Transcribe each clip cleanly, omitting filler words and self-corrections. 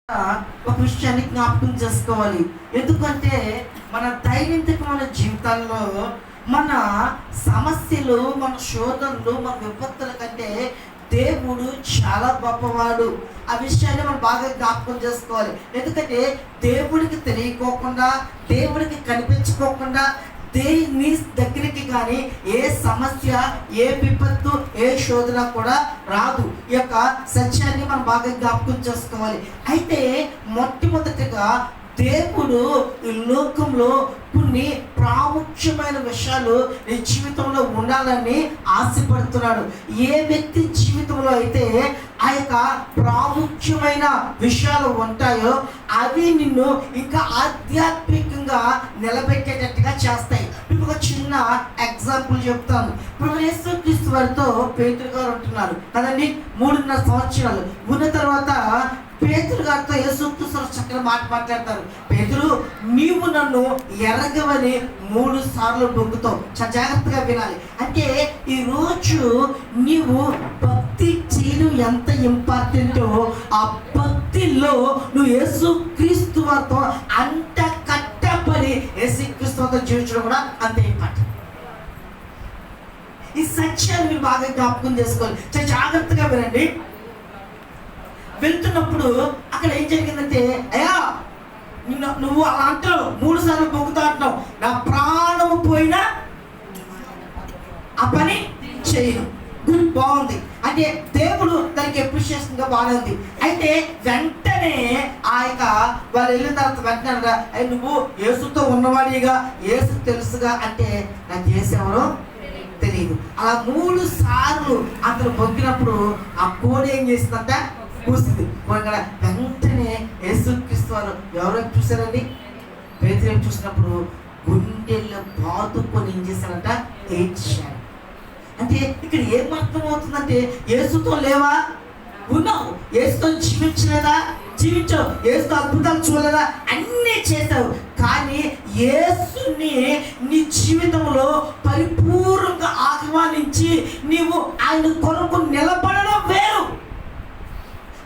ఒక విషయాన్ని జ్ఞాపకం చేసుకోవాలి. ఎందుకంటే మన దైనందికమైన జీవితాల్లో మన సమస్యలు, మన శోధనలు, మన విపత్తుల కంటే దేవుడు చాలా గొప్పవాడు. ఆ విషయాన్ని మనం బాగా జ్ఞాపకం చేసుకోవాలి. ఎందుకంటే దేవుడికి తెలియకోకుండా, దేవుడికి కనిపించుకోకుండా నీ దగ్గరికి కానీ ఏ సమస్య, ఏ విపత్తు, ఏ శోధన కూడా రాదు. ఈ యొక్క సత్యాన్ని మనం బాగా జ్ఞాపకం చేసుకోవాలి. అయితే మొట్టమొదటిగా దేవుడు ఈ లోకంలో కొన్ని ప్రాముఖ్యమైన విషయాలు నీ జీవితంలో ఉండాలని ఆశపడుతున్నాడు. ఏ వ్యక్తి జీవితంలో అయితే ఆ యొక్క ప్రాముఖ్యమైన విషయాలు ఉంటాయో అవి నిన్ను ఇంకా ఆధ్యాత్మికంగా నిలబెట్టేటట్టుగా చేస్తాయి. మీకు ఒక చిన్న ఎగ్జాంపుల్ చెప్తాను. ఇప్పుడు యేసుక్రీస్తు వారితో పేతురు గారు ఉంటున్నారు కదండి. 3.5 సంవత్సరాలు ఉన్న తర్వాత పేతురు గారితో యేసుక్రీస్తు చక్కగా మాట్లాడతారు. పేతురు, నీవు నన్ను ఎరగవని 3 సార్లు బొగ్గుతావు. చాలా జాగ్రత్తగా వినాలి. అంటే ఈరోజు నీవు భక్తి చేయడం ఎంత ఇంపార్టెంటో ఆ భక్తిలో నువ్వు యేసుక్రీస్తు వారితో అంత కట్టపడి యేసుక్రీస్తు వారితో జీవించడం కూడా అంత ఇంపార్టెంట్. ఈ సత్యాన్ని మీరు బాగా జ్ఞాపకం చేసుకోవాలి. చాలా జాగ్రత్తగా వినండి. వెళ్తున్నప్పుడు అక్కడ ఏం జరిగిందంటే, అయ్యా నువ్వు అలా అంటావు, 3 సార్లు బొగ్గుతా అంటున్నావు, నా ప్రాణము పోయినా ఆ పని చేయను. గుడ్, బాగుంది. అంటే దేవుడు దానికి అప్రిషియేషన్ గా బాగుంది. అయితే వెంటనే ఆ యొక్క వాళ్ళు వెళ్ళిన తర్వాత వెంటనే అయ్యి నువ్వు యేసుతో ఉన్నవాడిగా, యేసు తెలుసుగా అంటే నాకు యేసెవరో తెలియదు. అలా 3 సార్లు అతను బొగ్గినప్పుడు ఆ కోడి ఏం చేసిందంట, కూసింది. వెంటనే యేసుక్రీస్తు వారు ఎవరో చూశారండి, పేతురు చూసినప్పుడు గుండెల్లో బాదుకొని ఏం చేశారంట, ఏడ్చారు. అంటే ఇక్కడ ఏం అర్థమవుతుందంటే, యేసుతో లేవా, ఉన్నావు, యేసుతో జీవించలేదా, జీవించావు, యేసుతో అద్భుతాలు చూడలేదా, అన్నీ చేసావు. కానీ యేసుని నీ జీవితంలో పరిపూర్ణంగా ఆహ్వానించి నీవు ఆయన కొరకు నిలబడడం వేరు.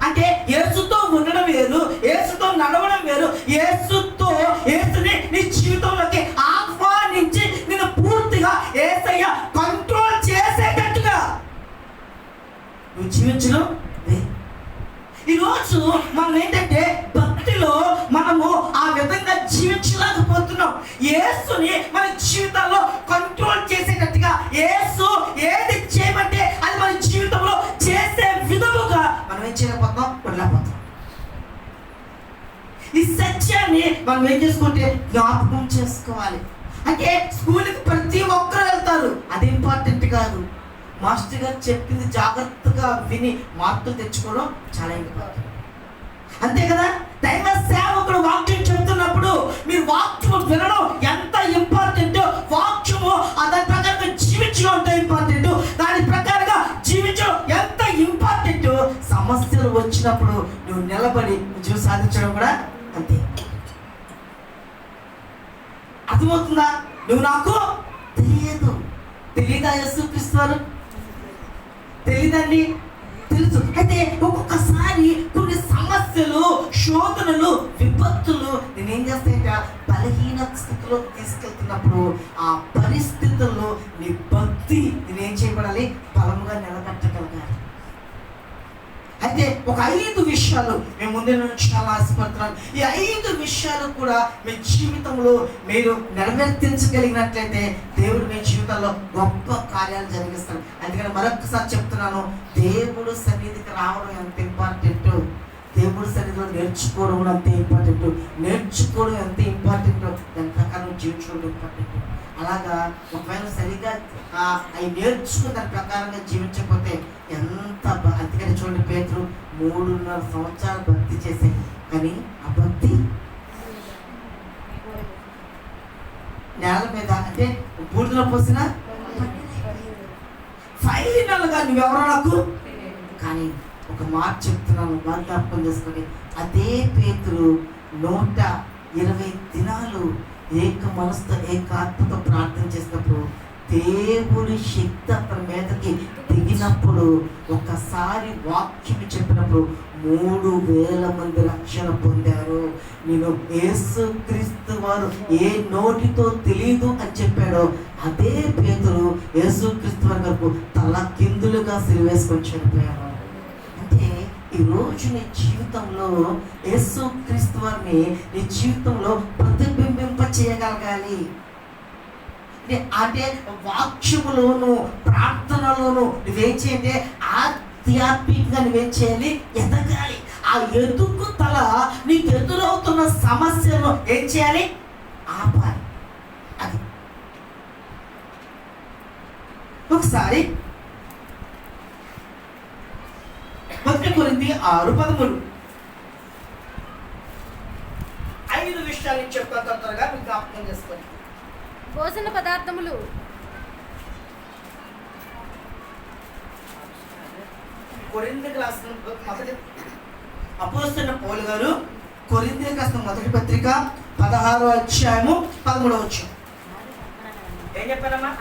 అంటే యేసుతో ఉండడం వేరు, యేసుతో నడవడం వేరు. యేసుని నీ జీవితంలోకి ఆహ్వానించి నేను పూర్తిగా యేసయ్య కంట్రోల్ చేసేటట్టుగా నువ్వు జీవించడం వేరు. ఈరోజు మనం ఏంటంటే భక్తిలో మనము ఆ విధంగా జీవించలేకపోతున్నాం. యేసుని మన జీవితాల్లో కంట్రోల్ చేసేటట్టుగా, యేసు ఏది చేయమంటే అది మన జీవితంలో చేసే విధముగా మనం ఏం చేయలేకపోతాం, ఉండలేకపోతాం. ఈ సత్యాన్ని మనం ఏం చేసుకుంటే జ్ఞాపకం చేసుకోవాలి. అంటే స్కూల్కి ప్రతి ఒక్కరు వెళ్తారు, అది ఇంపార్టెంట్ కాదు. మాస్టర్ గారు చెప్పింది జాగ్రత్తగా విని మార్కులు తెచ్చుకోవడం చాలా ఇంపార్టెంట్. అంతే కదా. దైవ సేవకుడు వాక్యం చెప్తున్నప్పుడు మీరు వాక్యము వినడం ఎంత ఇంపార్టెంట్, వాక్యము దాని ప్రకారంగా జీవించడం ఎంత ఇంపార్టెంట్, దాని ప్రకారంగా జీవించడం ఎంత ఇంపార్టెంట్. సమస్యలు వచ్చినప్పుడు నువ్వు నిలబడి జీవితం సాధించడం కూడా అంతే. అర్థమవుతుందా? నువ్వు నాకు తెలియదా యేసుక్రీస్తు వారు? తెలీదండి, తెలుసు. అయితే ఒక్కొక్కసారి కొన్ని సమస్యలు, శోధనలు, విపత్తులు నేనేం చేస్తాయంటే బలహీన స్థితిలో తీసుకెళ్తున్నప్పుడు ఆ పరిస్థితుల్లో నీ భక్తి నేనేం చేయబడాలి, బలంగా నిలబెట్టగలగాలి. అయితే ఒక 5 విషయాలు మేము ముందు నుంచి చాలా ఆశపడుతున్నాను. ఈ 5 విషయాలు కూడా మీ జీవితంలో మీరు నెరవేర్తించగలిగినట్లయితే దేవుడు మీ జీవితంలో గొప్ప కార్యాలు జరిగిస్తాడు. అందుకని మరొకసారి చెప్తున్నాను, దేవుడు సన్నిధికి రావడం ఎంత ఇంపార్టెంట్, దేవుడి సన్నిధిలో నేర్చుకోవడం కూడా అంతే ఇంపార్టెంట్. నేర్చుకోవడం ఎంత ఇంపార్టెంటో దాని ప్రకారం జీవించడం ఇంపార్టెంట్. అలాగా ఒకవేళ సరిగా అవి నేర్చుకుని దాని ప్రకారంగా జీవించకపోతే ఎంత అందుకని చూడండి, పేతురు 3.5 సంవత్సరాలు భక్తి చేశాయి. కానీ ఆ భక్తి నేల మీద అంటే బూడిదలో పోసిన ఫైనల్గా నువ్వెవరో నాకు. కానీ ఒక మాట చెప్తున్నాను, బాగా జ్ఞాపకం చేసుకొని, అదే పేతురు 120 దినాలు ఏక మనసుతో ఏకాత్మతో ప్రార్థన చేసినప్పుడు దేవుని శక్తి అతని మీదకి దిగినప్పుడు, ఒకసారి వాక్యం చెప్పినప్పుడు 3,000 మంది రక్షణ పొందారు. నేను యేసుక్రీస్తు వారు ఏ నోటితో తెలియదు అని చెప్పాడో అదే పేతురు యేసుక్రీస్తు వారి వరకు తల కిందులుగా సిలువేసుకొని చనిపోయారు. అంటే ఈరోజు నీ జీవితంలో యేసుక్రీస్తు వారిని నీ జీవితంలో ప్రతిబింబింప చేయగలగాలి. అంటే వాక్యములోను ప్రార్థనలోను నువ్వేం చేయండి, ఆధ్యాత్మికంగా నువ్వేం చేయాలి, ఎదగాలి. ఆ ఎదుగుదల నీకు ఎదురవుతున్న సమస్యను ఏం చేయాలి, ఆపాలి. అది ఒకసారి 1 కొరింథీ 6:13 5 విషయాలు చెప్తాను, త్వరగా మీకు జ్ఞాపకం చేసుకోండి. భోజన పదార్థములు కొరింథీయులకు రాసిన మొదటి అపోస్తలుడైన పౌలు గారు కొరింథీయులకు రాసిన మొదటి పత్రిక 16వ అధ్యాయము 13వ వచనం ఏం చెప్పారమ్మా?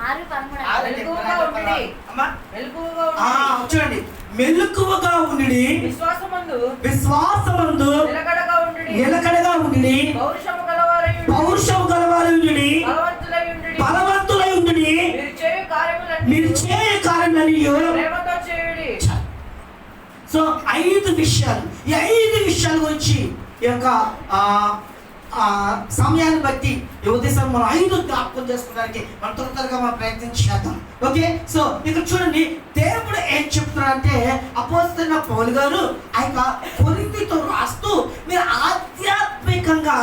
చూడండి, మెలకువగా ఉండి విశ్వాసమందు నిలకడగా ఉండి పౌరుషము గలవారై బలవంతులై ఉండి మీరు చేయు కార్యములన్నీ సో 5 విషయాలు. ఈ 5 విషయాల గురించి ఈ యొక్క సమయాన్ని బట్టి ఈ ఉద్దేశం మనం 5 జ్ఞాపకం చేసుకోవడానికి మనం త్వరగా మనం ప్రయత్నం చేద్దాం. ఓకే, సో ఇక్కడ చూడండి, దేవుడు ఏం చెప్తున్నారంటే అపోస్తలుడైన పౌలు గారు ఆ యొక్క కొరింథీతో రాస్తూ మీరు ఆధ్యాత్మికంగా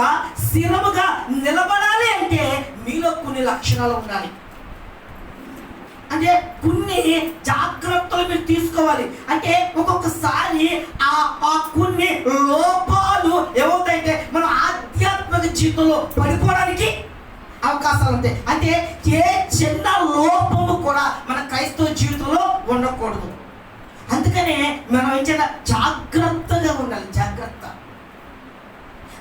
స్థిరముగా నిలబడాలి అంటే మీలో కొన్ని లక్షణాలు ఉండాలి. అంటే కొన్ని జాగ్రత్తలు మీరు తీసుకోవాలి. అంటే ఒక్కొక్కసారి ఆ కొన్ని లోపాలు ఏమవుతాయంటే మనం ఆధ్యాత్మిక జీవితంలో పడిపోవడానికి అవకాశాలు ఉంటాయి. అంటే ఏ చిన్న లోపము కూడా మన క్రైస్తవ జీవితంలో ఉండకూడదు. అందుకనే మనం ఏం చేయాలి, జాగ్రత్తగా ఉండాలి. జాగ్రత్త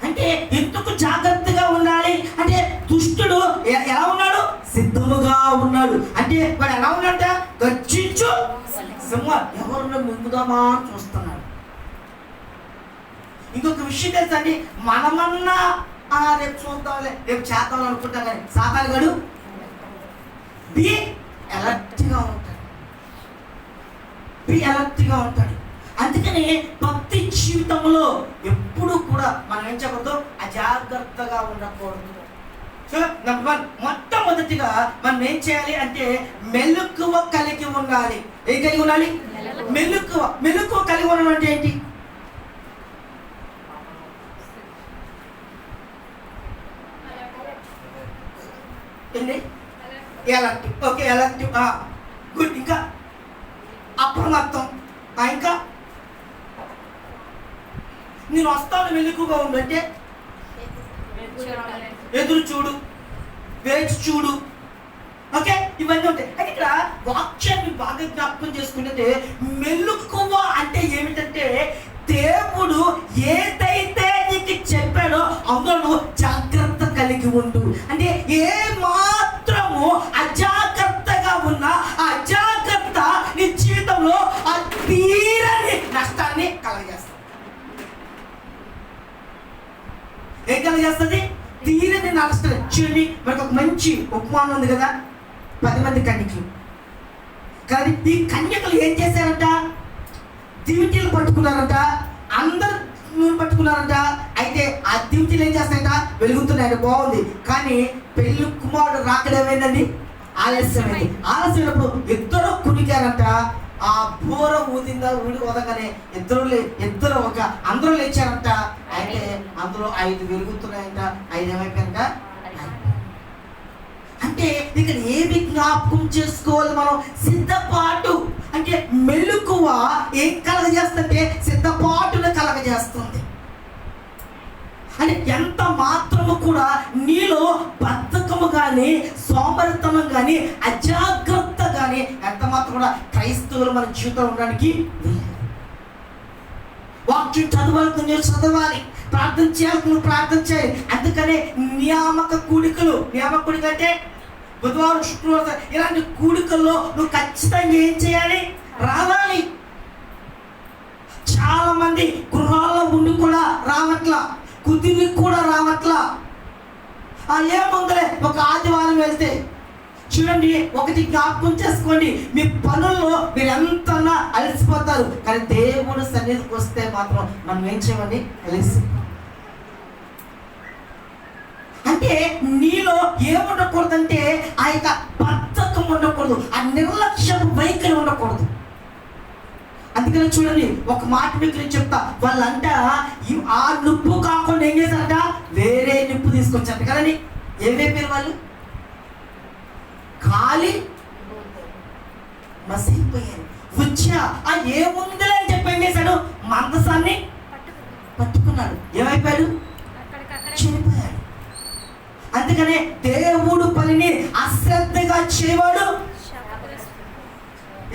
అంటే ఎందుకు జాగ్రత్తగా ఉండాలి అంటే దుష్టుడు ఎలా ఉన్నాడు, సిద్ధముగా ఉన్నాడు. అంటే వాడు ఎలా ఉన్నాడ, గర్జించు సింహం ఎవరు మింగుదామా అని చూస్తున్నాడు. ఇంకొక విషయం తెలుసండి, మనమన్నా రేపు చూద్దాంలే, రేపు చేద్దాం అనుకుంటాం, కానీ సాతాను గడు బి అలర్ట్గా ఉంటాడు. అందుకని భక్తి జీవితంలో ఎప్పుడు కూడా మనం ఏం చేయకూడదు, అజాగ్రత్తగా ఉండకూడదు. సో నంబర్ 1, మొట్టమొదటిగా మనం ఏం చేయాలి అంటే మెలకువ కలిగి ఉండాలి. ఏం కలిగి ఉండాలి, మెలకువ కలిగి ఉండడం అంటే ఏంటి, ఎలక్టివ్. Okay, elective, good. ఇంకా అప్రమత్తం, ఇంకా నేను వస్తాను మెలకుగా ఉండంటే ఎదురు చూడు, వేచి చూడు. ఓకే, ఇవన్నీ ఉంటాయి. అయితే ఇక్కడ వాక్యాన్ని బాగా జ్ఞాపకం చేసుకుంటే మెలకువ అంటే ఏమిటంటే దేవుడు ఏదైతే నీకు చెప్పాడో అందులో జాగ్రత్త కలిగి ఉండు. అంటే ఏ మాత్రము అజాగ్రత్తగా ఉన్నా ఆ అజాగ్రత్త నీ జీవితంలో ఆ తీరని నష్టాన్ని కలగజేస్తుంది. ఏం కలగజేస్తుంది, తీరని నష్టం. చూడండి, మనకు ఒక మంచి ఉపమానం ఉంది కదా, 10 మంది కన్యకలు. కానీ ఈ కన్యకలు ఏం చేశారంట, దివిటీలు పట్టుకున్నారంట, అందరు నూనె పట్టుకున్నారంట. అయితే ఆ దివిటీలు ఏం చేస్తాయంట, వెలుగుతున్నాయంట, బాగుంది. కానీ పెళ్లి కుమారుడు రాకడమేందండి, ఆలస్యమైంది. ఆలస్యమైనప్పుడు ఇద్దరు కునికారంట. ఆ బోర ఊదగానే ఇద్దరు ఒక అందరూ లేచారంట. అయితే అందులో 5 వెలుగుతున్నాయంట, 5 ఏమైపోయారంట. అంటే ఇక్కడ ఏమి జ్ఞాపకం చేసుకోవాలి మనం, సిద్ధపాటు. అంటే మెలకువ ఏం కలగజేస్తుంటే సిద్ధపాటును కలగజేస్తుంది. అంటే ఎంత మాత్రము కూడా నీలో బద్ధకము కానీ సోమరితనం కానీ అజాగ్రత్త కానీ ఎంత మాత్రం కూడా క్రైస్తవులు మన జీవితంలో ఉండడానికి వాక్యం చదవాలి, ప్రార్థన చేయాలి, ప్రార్థన చేయాలి. అందుకనే నియామక కూడికలు అంటే బుధవారం, శుక్రవారం ఇలాంటి కూడికల్లో నువ్వు ఖచ్చితంగా ఏం చేయాలి, రావాలి. చాలా మంది గృహాల్లో ఉండి కూడా రావట్లా, కుదిరి కూడా రావట్లా. ఏముందలే ఒక ఆదివారం వెళ్తే. చూడండి, ఒకటి జ్ఞాపకం చేసుకోండి, మీ పనుల్లో మీరు ఎంతన్నా అలసిపోతారు, కానీ దేవుడు సన్నిధికి వస్తే మాత్రం మనం ఏం చేయమని అలసి. అంటే నీలో ఏముండకూడదంటే ఆ యొక్క బద్ధకం ఉండకూడదు, ఆ నిర్లక్ష్యపు వైఖరి ఉండకూడదు. అందుకని చూడండి, ఒక మాట మీకు నేను చెప్తా. వాళ్ళంట ఆ నిప్పు కాకుండా ఏం చేశారంట, వేరే నిప్పు తీసుకొచ్చారంట కదండి. ఏమైపోయారు వాళ్ళు? కాలి మసిలిపోయారు. వచ్చా ఏముందిలే అని చెప్పి ఏం చేశాడు, మందసాన్ని పట్టుకున్నాడు. ఏమైపోయాడు? చనిపోయాడు. అందుకనే దేవుడు పనిని అశ్రద్ధగా చేయవాడు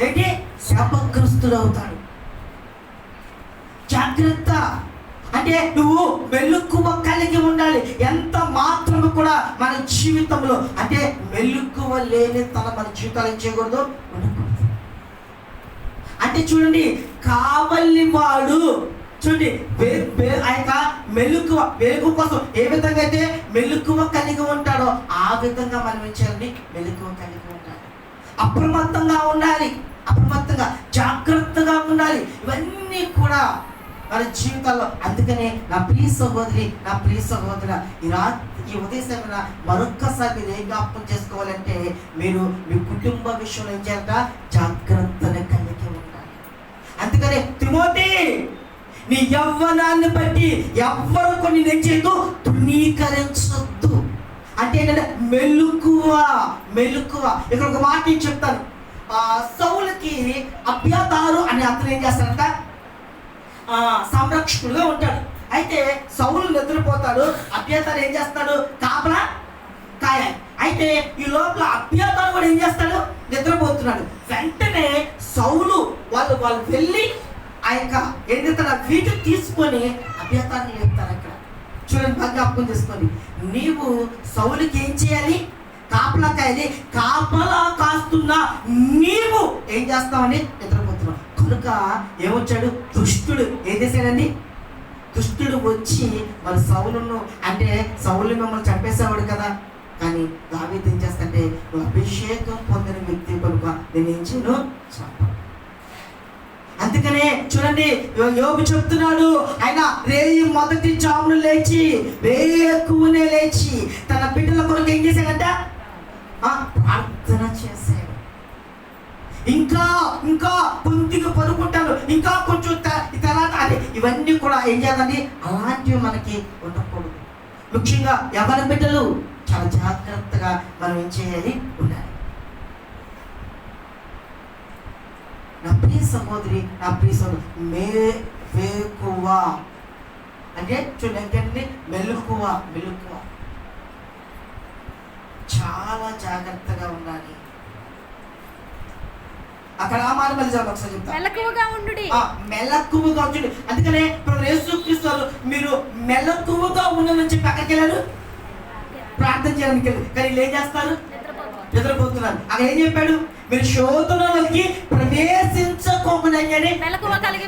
ఏంటి, శాపగ్రస్తుడు అవుతాడు. జాగ్రత్త. అంటే నువ్వు మెలకువ కలిగి ఉండాలి. ఎంత మాత్రము కూడా మన జీవితంలో అంటే మెలకువ లేని మన జీవితాలు ఏం చేయకూడదు, ఉండకూడదు. అంటే చూడండి, కావలి వాడు చూడండి ఆ యొక్క మెలకువ వెలుగు కోసం ఏ విధంగా అయితే మెలకువ కలిగి ఉంటాడో ఆ విధంగా మనం ఏం చేయాలి, మెలకువ కలిగి ఉండాలి. అప్రమత్తంగా ఉండాలి, అప్రమత్తంగా జాగ్రత్తగా ఉండాలి. ఇవన్నీ కూడా మన జీవితాల్లో. అందుకనే నా ప్రియ సహోదరి, నా ప్రియ సహోదర, ఈ ఉదయ సమయంలో మరొక్కసారి మీరు ఏం జ్ఞాపకం చేసుకోవాలంటే, మీరు మీ కుటుంబ విషయంలో ఏం చేయాలంట, జాగ్రత్తగా కలిగి ఉండాలి. అందుకనే తిమోతి, నీ యవ్వనాన్ని బట్టి ఎవ్వరు కొన్ని ఏం చేయదు, తృణీకరించొద్దు. అంటే ఏంటంటే మెలకువ. ఇక్కడ ఒక మాట నేను చెప్తాను. సౌలుకి అబ్యాతారు అనే అతను ఏం చేస్తాడంట, సంరక్షకుడుగా ఉంటాడు. అయితే సౌలు నిద్రపోతాడు, అబ్యాతారు ఏం చేస్తాడు, కాపలా కాయాలి. అయితే ఈ లోపల అబ్యాతారు కూడా ఏం చేస్తాడు, నిద్రపోతున్నాడు. వెంటనే సౌలు వాళ్ళు వెళ్ళి ఆ యొక్క ఏం చేస్తాడు, వీటిని తీసుకొని అబ్యాతారుని లేపుతారు. అక్కడ చూడండి, బాగా జ్ఞాపకం చేసుకోండి. నీవు సౌలుకి ఏం చేయాలి, కాపలా కాయాలి. కాపలా కాస్తున్నా నీవు ఏం చేస్తావని నిద్రపోతున్నావు. కనుక ఏమొచ్చాడు, దుష్టుడు ఏం చేశాడండి, దుష్టుడు వచ్చి మరి సౌలును, అంటే సౌలు మిమ్మల్ని చంపేసేవాడు కదా, కానీ దావీదు ఏం చేస్తాడంటే, నువ్వు అభిషేకం పొందిన వ్యక్తి కనుక నేను ఏం చేయను, అందుకనే చూడండి యోబు చెప్తున్నాడు, ఆయన రేయి మొదటి జామును లేచి వేకువనే లేచి తన బిడ్డల కొరకు ఏం చేశాడంట, ప్రార్థన చేశాడు. ఇంకా కొద్దిగా పడుకుంటాను, ఇంకా కొంచెం తర్వాత అది ఇవన్నీ కూడా ఏం చేయాలండి, అలాంటివి మనకి ఉండకూడదు. ముఖ్యంగా ఎవరి బిడ్డలు చాలా జాగ్రత్తగా మనం ఏం చేయాలి, ఉండాలి. నా ప్రియ సహోదరి, నా ప్రియ సహోదరు, వేకువ అంటే చూడండి, మెలకువ. చాలా జాగ్రత్తగా ఉండాలి. అక్కడ ఆ మాట మళ్ళీ ఒకసారి చెప్తాను, మెలకువగా ఉండు. అందుకనే ఇప్పుడు యేసుక్రీస్తు మీరు మెలకువగా ఉండని చెప్పి అక్కడికి వెళ్ళారు, ప్రార్థన చేయడానికి వెళ్ళారు. కానీ వీళ్ళు ఏం చేస్తారు, నిద్రపోతున్నారు. అక్కడ ఏం చెప్పాడు, మీరు శోధనలోకి ప్రవేశించకోమని.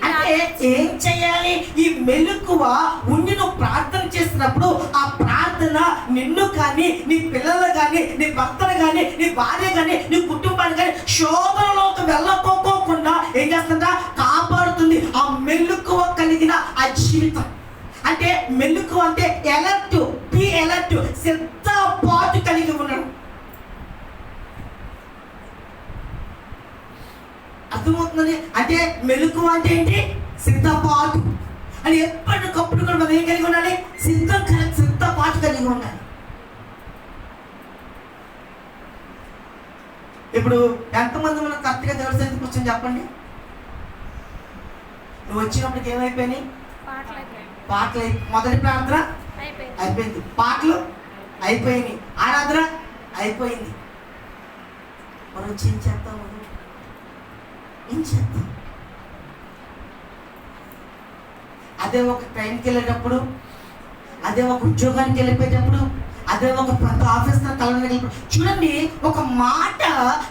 అంటే ఏం చేయాలి, ఈ మెలకువ ఉండి నువ్వు ప్రార్థన చేసినప్పుడు ఆ ప్రార్థన నిన్ను కానీ, నీ పిల్లలు కానీ, నీ భర్తను కానీ, నీ భార్య కానీ, నీ కుటుంబాన్ని కానీ శోధనలోకి వెళ్ళకోకుండా ఏం చేస్తుందా, కాపాడుతుంది. ఆ మెలకువ కలిగిన ఆ జీవితం. అంటే మెలకువ అంటే ఎలర్ట్, సిద్ధపాటు కలిగి ఉండడం. అర్థమవుతుంది? అంటే మెలకువ అంటే ఏంటి, సిద్ధపాటు. అని ఎప్పటికప్పుడు కూడా మనం ఏం కలిగి ఉండాలి, సిద్ధపాటు కలిగి ఉండాలి. ఇప్పుడు ఎంతమంది మనం కరెక్ట్గా దేవుడి సన్నిధికి కూర్చొని చెప్పండి, నువ్వు వచ్చినప్పటికి ఏమైపోయినాయి, పాటలు. మొదటి ప్రార్థన అయిపోయింది, పాటలు అయిపోయినాయి, ఆరాధన అయిపోయింది. మనం వచ్చి ఏం చేస్తాము, అదే ఒక ట్రైన్కి వెళ్ళేటప్పుడు, అదే ఒక ఉద్యోగానికి వెళ్ళిపోయేటప్పుడు, అదే ఒక పెద్ద ఆఫీస్లో కలవడానికి చూడండి, ఒక మాట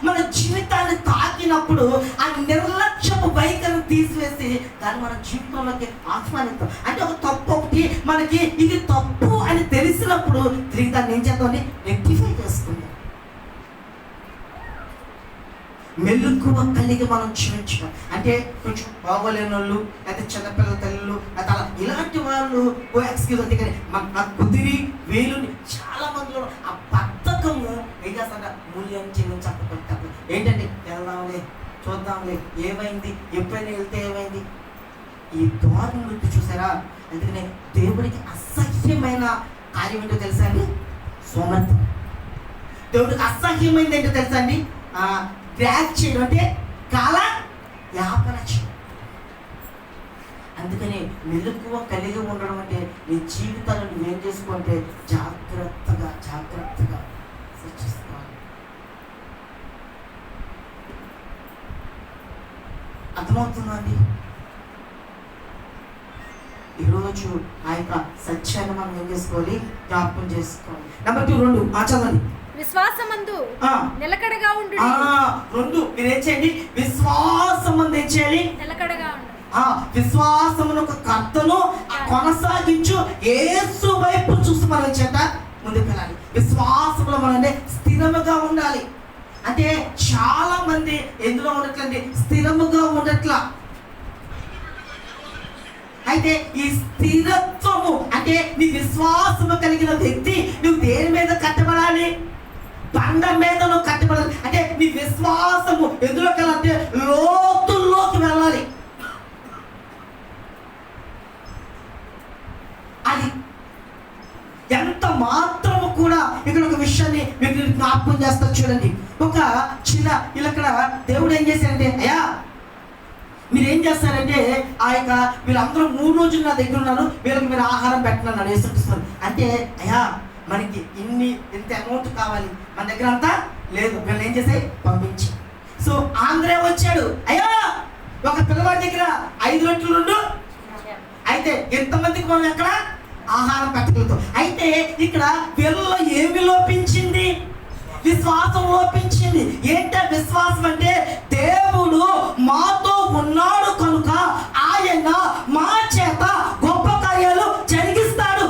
మన జీవితాన్ని తాకినప్పుడు ఆ నిర్లక్ష్య పాపపు వైఖరిని తీసివేసి దాన్ని మన జీవితంలోకి ఆహ్వానిస్తాం. అంటే ఒక తప్పు ఒకటి మనకి ఇది తప్పు అని తెలిసినప్పుడు తిరిగి దాన్ని ఏం చేద్దాం, రెక్టిఫై చేసుకుందాం. మెలకువ కలిగి మనం జీవించడం అంటే కొంచెం బాగోలేని వాళ్ళు, అయితే చిన్నపిల్లల తల్లులు, అయితే అలా ఇలాంటి వాళ్ళు ఎక్స్క్యూజ్ అంటే కానీ నాకు కుదిరి వేలుని చాలా మందిలో ఆ బద్ధకము ఏం చేస్తారంట, మూల్యం చెల్లించకపోతే ఏంటంటే వెళ్దాంలే, చూద్దాంలే, ఏమైంది, ఎప్పుడైనా వెళ్తే ఏమైంది, ఈ ధోరణి నుంచి చూసారా. అందుకనే దేవుడికి అసహ్యమైన కార్యం ఏంటో తెలుసా అండి, సోమర్థం. దేవుడికి అసహ్యమైంది ఏంటో తెలుసా అండి, డ్రాగ్ చేయడం, అంటే కాల యాపన చేయడం. అందుకని మెలకువ కలిగి ఉండడం అంటే నీ జీవితాలను నువ్వేం చేసుకుంటే జాగ్రత్తగా సృష్టిస్తావు. అర్థమవుతుందండి? ఈరోజు ఆ యొక్క సత్యాన్ని మనం ఏం చేసుకోవాలి, జ్ఞాపకం చేసుకోవాలి. నెంబర్ 2 చదవండి. విశ్వాసమందు నిలకడగా ఉండు. 2 మీరేం చేయండి, విశ్వాసమందు ఏం చేయాలి, నిలకడగా ఉండు. విశ్వాసమును ఒక కర్తను కొనసాగించు యేసు వైపు చూసి మనం చేత ముందుకు వెళ్ళాలి. విశ్వాసంలో మనం స్థిరముగా ఉండాలి. అంటే చాలా మంది ఎందులో ఉండట్లండి, స్థిరముగా ఉండట్లా. అయితే ఈ స్థిరత్వము అంటే నీ విశ్వాసము కలిగిన వ్యక్తి నువ్వు దేని మీద కట్టబడాలి, బండ మీద నువ్వు కట్టబడాలి. అంటే నీ విశ్వాసము ఎందులోకి వెళ్ళాలంటే లోతుల్లోకి వెళ్ళాలి. అది ఎంత మాత్రము కూడా ఇక్కడ ఒక విషయాన్ని మీకు జ్ఞాపకం చేస్తారు చూడండి. ఒక చిన్న ఇక్కడ దేవుడు ఏం చేశారంటే, అయ్యా మీరు ఏం చేస్తారంటే ఆ యొక్క వీళ్ళందరూ 3 రోజులు నా దగ్గర ఉన్నారు, వీళ్ళకి మీరు ఆహారం పెట్టనన్నాడు యేసుక్రీస్తు. అంటే అయ్యా మనకి ఇంత అమౌంట్ కావాలి, మన దగ్గర అంతా లేదు, వీళ్ళు ఏం చేసాయి పంపించి. సో ఆంధ్రే వచ్చాడు, అయ్యా ఒక పిల్లవాడి దగ్గర 5 రొట్టెలు, అయితే ఎంతమందికి మనం ఎక్కడ ఆహారం పెట్టగలుగుతాం. అయితే ఇక్కడ వీళ్ళలో ఏమి లోపించింది, విశ్వాసం లోపించింది. ఏంటంటే విశ్వాసం అంటే దేవుడు మాతో ఉన్నాడు కనుక ఆయన మా చేత గొప్ప కార్యాలు జరిగిస్తాడు.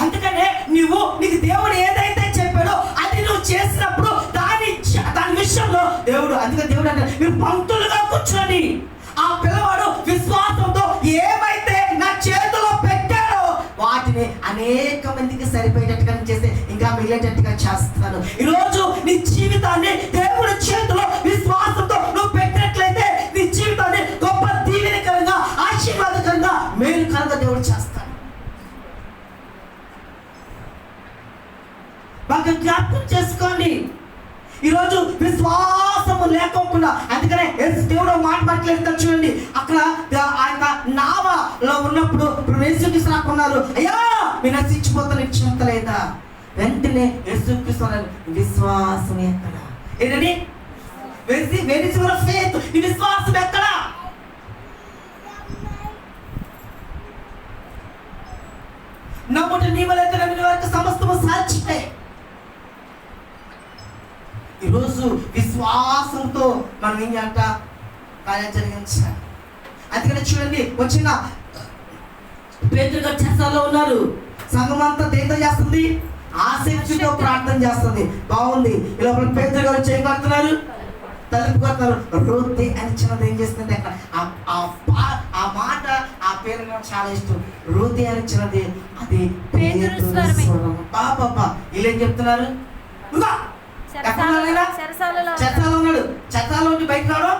అందుకనే నీకు దేవుడు ఏదైతే చెప్పాడో అది నువ్వు చేసినప్పుడు దాని విషయంలో దేవుడు, అందుకని దేవుడు అంటే మీరు పంక్తులుగా కూర్చోండి. ఆ పిల్లవాడు విశ్వాసంతో ఏమైతే నా చేతిలో పెట్టాడో వాటిని అనేక మందికి సరిపోయేటట్టుగా చేస్తే ఇంకా మిగిలేటట్టుగా చేస్తాను. ఈరోజు నీ జీవితాన్ని దేవుడి చేతిలో విశ్వాసంతో నువ్వు పెట్టినట్లయితే నీ జీవితాన్ని గొప్ప దీవెనకరంగా, ఆశీర్వాదకరంగా, మేలుకరంగా దేవుడు చేస్తాడు. బాగా జ్ఞాపకం చేసుకోండి. ఈరోజు విశ్వాసము లేకోకుండా, అందుకనే దేవుడు మాట్లాడలేదు చూడండి. అక్కడ ఆయన నావలో ఉన్నప్పుడు యేసుక్రీస్తు రాకున్నారు, అయ్యా మీరు నశించిపోతాను క్షమించలేదా. వెంటనే యేసుక్రీస్తు విశ్వాసం ఎక్కడ, ఏంటండి వెరీ యువర్ ఫెయిత్, నీ విశ్వాసం ఎక్కడ? నమ్ముట నీ వలైతే నమ్మిన వారికి సమస్తము సాధ్యమే. ఈరోజు విశ్వాసంతో మనం ఏం చేయాలంట, కార్యం జరిగించాలి. అందుకని చూడండి, వచ్చిన పేతురు గారు చెరసాలలో ఉన్నారు. సంఘం అంతా దేంతో చేస్తుంది, ఆసక్తితో ప్రార్థన చేస్తుంది. బాగుంది. ఈ లోపల పేతురు గారు చేయగలుగుతున్నారు, తలుపు కొడుతున్నారు. రూతి అని చిన్నది ఏం చేస్తుంది అక్కడ, ఆ మాట, ఆ పేరు నాకు చాలా ఇష్టం. రూతి అని చిన్నది, అది పేతురు స్వరం. బాబా వీళ్ళు ఏం చెప్తున్నారు, చెరసాలలో ఉన్నాడు, చెరసాల నుండి బయట రావడం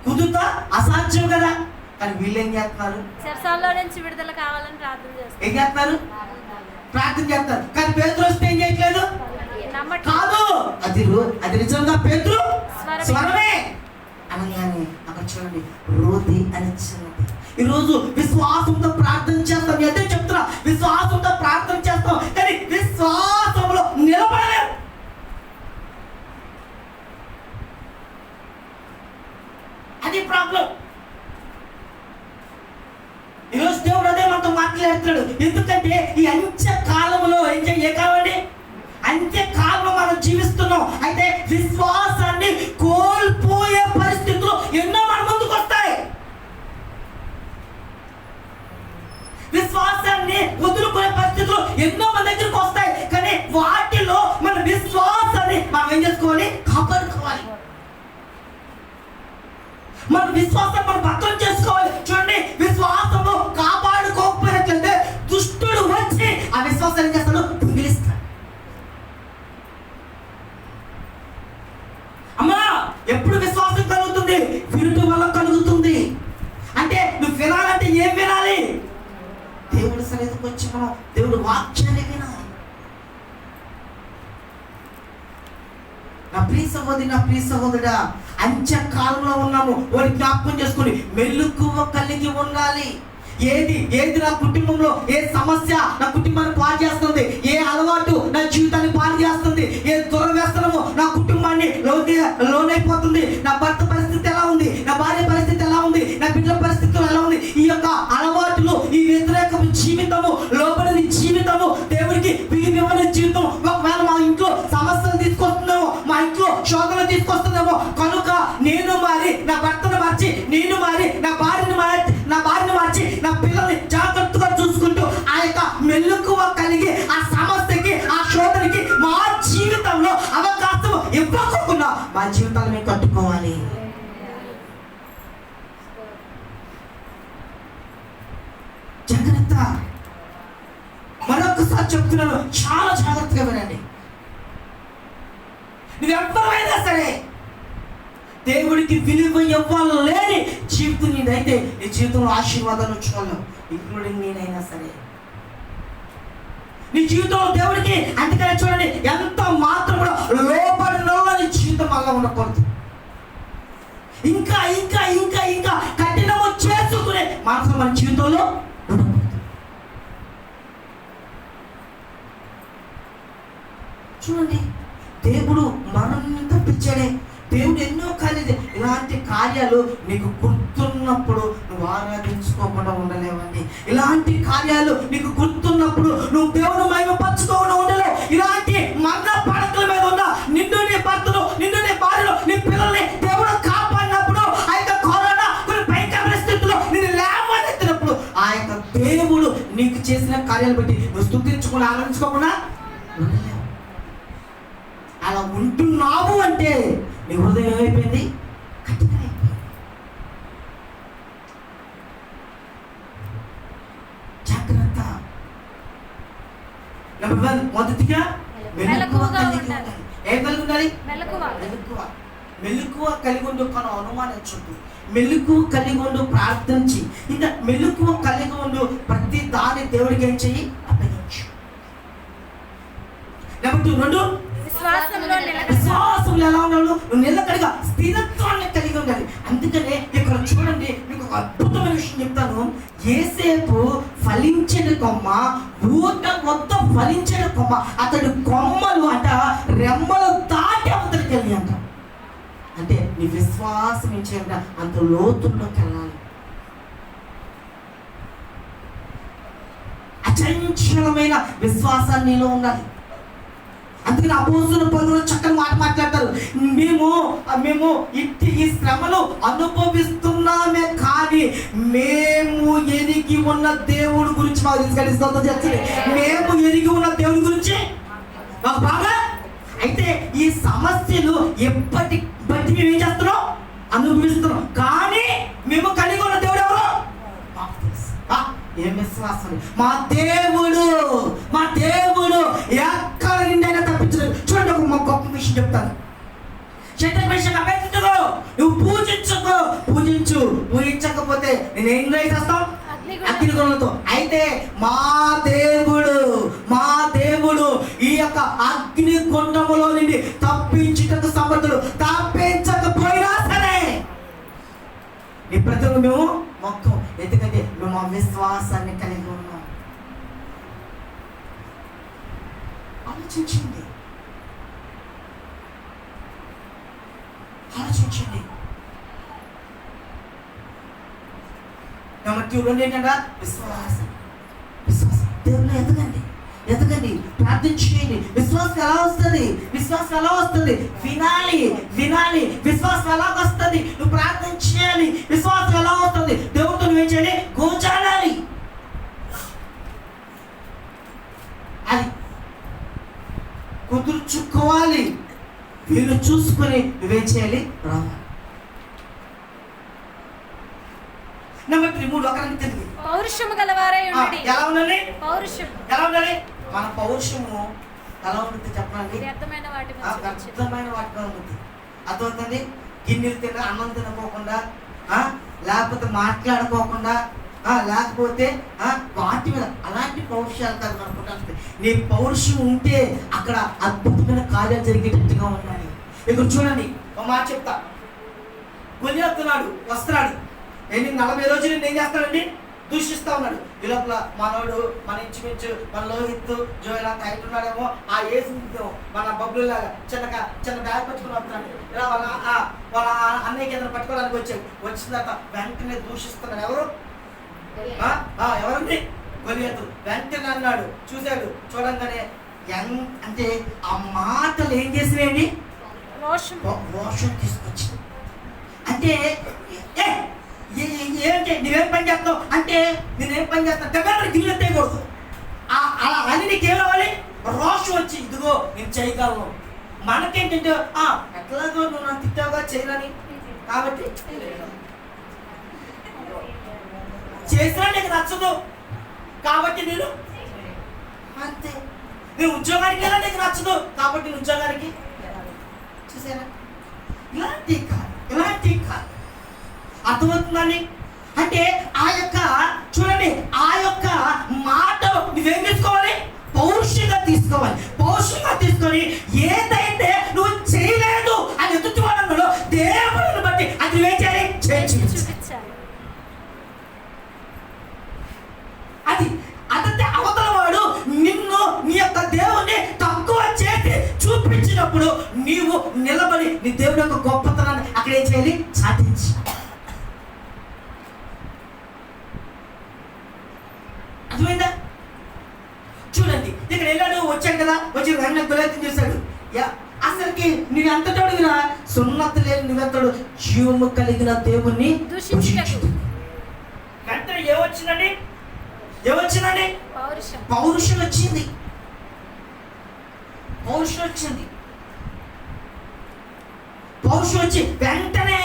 కుదురుతా అసాధ్యం కదా. కానీ వీళ్ళు ఏం చేస్తున్నారు, చెరసాలలో నుంచి విడుదల కావాలని ప్రార్థన చేస్తారు. ఏం చేస్తున్నారు, ప్రార్థన చేస్తారు. కానీ పేతురు వస్తే ఏం చేయట్లేదు కాదు, అది నిజంగా పేతురు స్వరమే అనగానే అక్కడ చూడండి రోది అని చిన్నది. ఈరోజు విశ్వాసంతో ప్రార్థన చేస్తాం, అదే చెప్తున్నా, విశ్వాసంతో ప్రార్థన చేస్తాం కానీ విశ్వాసంలో నిలబడలేము. అది ప్రాబ్లం. ఈరోజు దేవుడు అదే మనతో మాట్లాడుతున్నాడు. ఎందుకంటే ఈ అంచె కాలంలో ఏ కాలం అండి, అంత్యకాలంలో మనం జీవిస్తున్నాం. అయితే విశ్వాసాన్ని కోల్పోయే పరిస్థితులు ఎన్నో మన ముందుకు వస్తాయి. విశ్వాసాన్ని వదులుకునే పరిస్థితులు ఎన్నో మన దగ్గరకు వస్తాయి. కానీ వాటిలో మన విశ్వాసాన్ని మనం ఏం చేసుకోవాలి? కాపాడుకోవాలి. మన విశ్వాసాన్ని మనం భద్రం చేసుకోవాలి. చూడండి, విశ్వాసము కాపాడుకోకపోయినట్లయితే దుష్టుడు వచ్చి ఆ విశ్వాసాన్ని ఏం చేస్తాడు? దొంగిలిస్తాడు. అమ్మా, ఎప్పుడు విశ్వాసం కలుగుతుంది? వినుట వల్ల కలుగుతుంది. అంటే నువ్వు వినాలంటే ఏం వినాలి? దేవుడి సన్నిధికి వచ్చి మనం దేవుడు వాక్యాన్ని వినాలి. నా ప్రియ సహోదరి, నా ప్రియ సహోదరుడా, అంత్యకాలంలో ఉన్నాము. వారి జ్ఞాపకం చేసుకుని మెలకువ కలిగి ఉండాలి. ఏది నా కుటుంబంలో ఏ సమస్య నా కుటుంబాన్ని పాడు చేస్తుంది, ఏ అలవాటు నా జీవితాన్ని పాడు చేస్తుంది, ఏ దురవ్యసనము నా కుటుంబాన్ని లోనైపోతుంది, నా భర్త పరిస్థితి ఎలా ఉంది, నా భార్య పరిస్థితి ఎలా ఉంది, నా బిడ్డల పరిస్థితులు ఎలా ఉంది, ఈ యొక్క అలవాటులు, ఈ వ్యతిరేక జీవితము, లోబడని జీవితము, దేవుడికి విలువైన జీవితం ఒకవేళ మా ఇంట్లో సమస్యలు తీసుకొస్తుందేమో, మా ఇంట్లో శోధనలు తీసుకొస్తుందేమో, కనుక నేను మారి నా భర్తను మార్చి, నేను మారి నా భార్యను మార్చి నా పిల్లల్ని జాగ్రత్తగా చూసుకుంటూ ఆ యొక్క మెలకువ కలిగి ఆ సమస్యకి, ఆ శోధనకి మా జీవితంలో అవకాశం ఇవ్వకుండా మా జీవితాన్ని మేము కట్టుకోవాలి. జాగ్రత్త. మరొకసారి చెప్తున్నాను, చాలా జాగ్రత్తగా వినండి. నువ్వెవ్వరైనా సరే దేవుడికి విలువ ఇవ్వలేని జీవితం నీదైతే నీ జీవితంలో ఆశీర్వాదాలు వచ్చుకోలేవు, ఇంక్లూడింగ్ నేనైనా సరే. నీ జీవితంలో దేవుడికి అందుకనే చూడండి, ఎంత మాత్రం కూడా లోపడిలో నీ జీవితం అలా ఉండకూడదు. ఇంకా ఇంకా ఇంకా ఇంకా కఠినము చేసుకునే మనసు మన జీవితంలో ఉండకూడదు. చూడండి, దేవుడు మనల్ని తప్పించాడే. దేవుడు ఎన్నో కార్యాలు, ఇలాంటి కార్యాలు నీకు గుర్తున్నప్పుడు నువ్వు ఆరాధించుకోకుండా ఉండలేవండి. ఇలాంటి కార్యాలు నీకు గుర్తున్నప్పుడు నువ్వు దేవుడు మహిమపరచుకోకుండా ఉండలేవు. ఇలాంటి మరణ పడకల మీద ఉన్న నిన్ను, నీ భర్తను, నిన్ను, నీ భార్యను, నీ పిల్లల్ని దేవుడు కాపాడినప్పుడు, ఆ యొక్క కరోనా కొన్ని భయంకర పరిస్థితుల్లో నేను లేవనెత్తినప్పుడు ఆ యొక్క దేవుడు నీకు చేసిన కార్యాలు బట్టి నువ్వు స్తుతించకుండా ఆరాధించుకోకుండా ఉండలేవు. అలా ఉంటున్నావు అంటే నీ హృదయం ఏమైపోయింది? కఠినమైపోయింది. జాగ్రత్త. నెంబర్ 1, మొదటిగా మెలకువ కలిగి ఉండాలి. ఏం కలిగి ఉండాలి? మెలకువ కలిగి ఉండు. కానీ అనుమానించొద్దు. మెలకువ కలిగి ఉండు, ప్రార్థించి, ఇంకా మెలకువ కలిగి ఉండు, ప్రతి దాని దేవుడికి ఏం చెయ్యి? అప్పగించు. నెంబర్ 2, విశ్వాసంలో ఎలా ఉన్నాడు? నువ్వు నిలకడగా స్థిరత్వాన్ని కలిగి ఉండాలి. అందుకనే ఇక్కడ చూడండి, మీకు ఒక అద్భుతమైన విషయం చెప్తాను. యేసేపు ఫలించిన కొమ్మ, ఊట మొత్తం ఫలించిన కొమ్మ, అతడు కొమ్మలు అంట రెమ్మలు దాటి అవతలికి వెళ్ళి అంట. అంటే నీ విశ్వాసం ఏం చేయాలంట? అంత లోతుల్లోకి వెళ్ళాలి. అచంచలమైన విశ్వాసాన్ని నీలో ఉండాలి. అందుకని అపోస్తలులు పౌలు చక్కని మాట మాట్లాడతారు. మేము ఈ శ్రమలు అనుభవిస్తున్నామే కానీ మేము ఎరిగి ఉన్న దేవుడి గురించి మాకు తీసుకెళ్ళి మేము ఎరిగి ఉన్న దేవుడి గురించి మాకు బాగా. అయితే ఈ సమస్యలు ఎప్పటి బట్టి మేము ఏం చేస్తున్నాం? అనుభవిస్తున్నాం. కానీ మేము కలిగి ఉన్న దేవుడు ఎవరు? ఏం విశ్వాసం! మా దేవుడు ఎక్కడ నిండైనా తప్పించలేదు. చూడండి, ఒక గొప్ప విషయం చెప్తాను. నువ్వు పూజించకపోతే నేనేం చేస్తావు? అగ్నిగుణంతో. అయితే మా దేవుడు ఈ యొక్క అగ్నిగుండములో నుండి తప్పించుటకు సమర్థుడు. తప్పించకపోయినా సరే నీ ప్రజలు మేము మొక్కం. ఎందుకంటే మేము ఆ విశ్వాసాన్ని కలిగి ఉన్నాం. ఆలోచించండి. నెంబర్ 2 ఏంటంటే విశ్వాసం. దేవుళ్ళు ఎదగండి. ఎదగండి, ప్రార్థన చేయండి. విశ్వాసం ఎలా వస్తుంది? విశ్వాసం ఎలా వస్తుంది? వినాలి వినాలి. విశ్వాసం ఎలా వస్తుంది? నువ్వు ప్రార్థన చేయాలి. విశ్వాసం ఎలా వస్తుంది? దేవుడితో నువ్వేం చేయాలి? గోచారాలి. అది కుదుర్చుకోవాలి. వీళ్ళు చూసుకొని నువ్వేం చేయాలి? రావాలి. నెంబర్ 3, 3 ఒకరికి తిరిగి పౌరుషము గలవారై ఉండండి. ఎలా ఉండాలి? పౌరుషం ఎలా ఉండాలి? మన పౌరుషము ఎలా ఉంటుంది చెప్పండి? వ్యర్థమైన వాటి మీద వ్యర్థమైన వాటిగా ఉంటుంది. అర్థమవుతుంది? గిన్నెలు తిన, అన్నం తినకోకుండా, లేకపోతే మాట్లాడుకోకుండా, లేకపోతే వాటి మీద అలాంటి పౌరుషాలు కాదు అనుకుంటాను. నీ పౌరుషం ఉంటే అక్కడ అద్భుతమైన కార్యాలు జరిగేటట్టుగా ఉన్నాయి. ఇక్కడ చూడండి, ఒక మాట చెప్తా. గొలియాతున్నాడు, వస్తున్నాడు. 40 రోజులు ఏం చేస్తాడండి? దూషిస్తా ఉన్నాడు. ఈ లోపల మనోడు, మన ఇంచుమించు మన లోహిత్ జోయలా హైట్ ఉన్నాడేమో, ఆ ఏసు మన బబ్బులు లాగా చిన్న బ్యాగ్ పట్టుకుని వస్తున్నాడు. ఇలా వాళ్ళ అన్నయ్య కేంద్ర పట్టుకోవడానికి వచ్చాడు. వచ్చిన తర్వాత వెంటనే దూషిస్తున్నాడు. ఎవరు? ఎవరండి? గొలియాతు. వెంటనే అన్నాడు, చూశాడు. చూడంగానే అంటే ఆ మాటలు ఏం చేసినాయండి? రోషం తీసుకొచ్చింది. అంటే ఏంటి నువ్వేం పని చేస్తావు అంటే, నేనేం పని చేస్తాను దగ్గర గిన్నె ఎత్తేయకూడదు. అలా అని నీకేం రావాలి? రోషం వచ్చి, ఇదిగో నేను చేయగలను. మనకేంటంటే ఎట్లాగో నువ్వు నన్ను తిట్టావుగా చేయనని, కాబట్టి చేసినా నీకు నచ్చదు కాబట్టి నేను అంతే. నేను ఉద్యోగానికి వెళ్ళా, నీకు నచ్చదు కాబట్టి నేను ఉద్యోగానికి. చూసారా? ఇలాంటి కాదు. అర్థమవుతుందండి? అంటే ఆ యొక్క చూడండి, ఆ యొక్క మాట నువ్వేం తీసుకోవాలి? పౌరుషంగా తీసుకోవాలి. పౌరుషంగా తీసుకొని ఏదైతే నువ్వు చేయలేదు అని ఎదుటి వాళ్ళలో దేవుడిని బట్టి అది నువ్వేం చేయాలి? చూపించాలి. అది అదంటే అవతల వాడు నిన్ను నీ యొక్క దేవుణ్ణి తక్కువ చేసి చూపించినప్పుడు నీవు నిలబడి నీ దేవుడి యొక్క గొప్పతనాన్ని అక్కడ ఏం చేయాలి? సాధించాలి. అర్థమైందా? చూడండి, ఇక్కడ వెళ్ళాడు, వచ్చాడు కదా, వచ్చి వెంటనే గొలియాతుని చూశాడు. అసలుకి నువ్వు ఎంతటోడుగునా సున్నత లేని నువ్వెంతడు జీవము కలిగిన దేవుణ్ణి వెంటనే ఏమొచ్చిందండి? పౌరుషం వచ్చింది. పౌరుషం వచ్చి వెంటనే